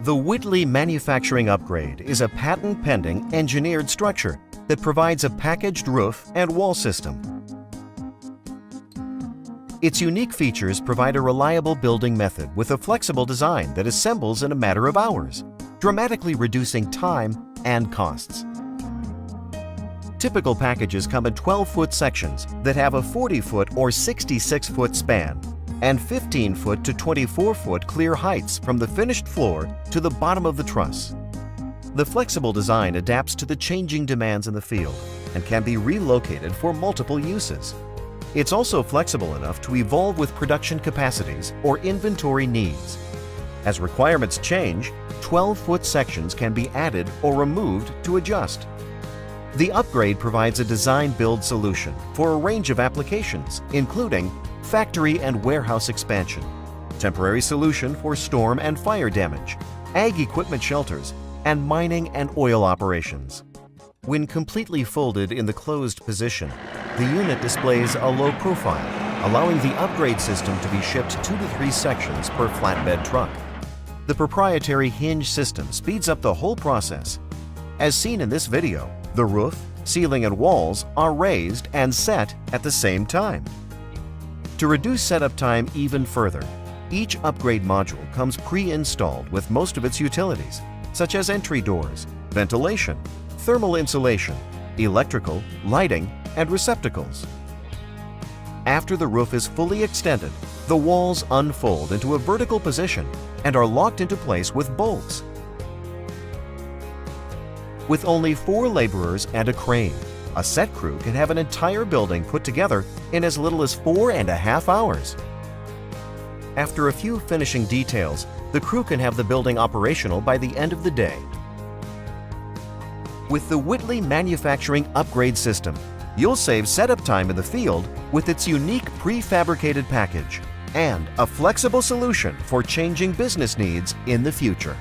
The Whitley manufacturing upgrade is a patent-pending engineered structure that provides a packaged roof and wall system. Its unique features provide a reliable building method with a flexible design that assembles in a matter of hours, dramatically reducing time and costs. Typical packages come in 12-foot sections that have a 40-foot or 66-foot span and 15-foot to 24-foot clear heights from the finished floor to the bottom of the truss. The flexible design adapts to the changing demands in the field and can be relocated for multiple uses. It's also flexible enough to evolve with production capacities or inventory needs. As requirements change, 12-foot sections can be added or removed to adjust. The upgrade provides a design-build solution for a range of applications, including factory and warehouse expansion, temporary solution for storm and fire damage, ag equipment shelters, and mining and oil operations. When completely folded in the closed position, the unit displays a low profile, allowing the upgrade system to be shipped 2 to 3 sections per flatbed truck. The proprietary hinge system speeds up the whole process. As seen in this video, the roof, ceiling, and walls are raised and set at the same time. To reduce setup time even further, each upgrade module comes pre-installed with most of its utilities, such as entry doors, ventilation, thermal insulation, electrical, lighting, and receptacles. After the roof is fully extended, the walls unfold into a vertical position and are locked into place with bolts. With only 4 laborers and a crane, a set crew can have an entire building put together in as little as 4.5 hours. After a few finishing details, the crew can have the building operational by the end of the day. With the Whitley manufacturing upgrade system, you'll save setup time in the field with its unique prefabricated package and a flexible solution for changing business needs in the future.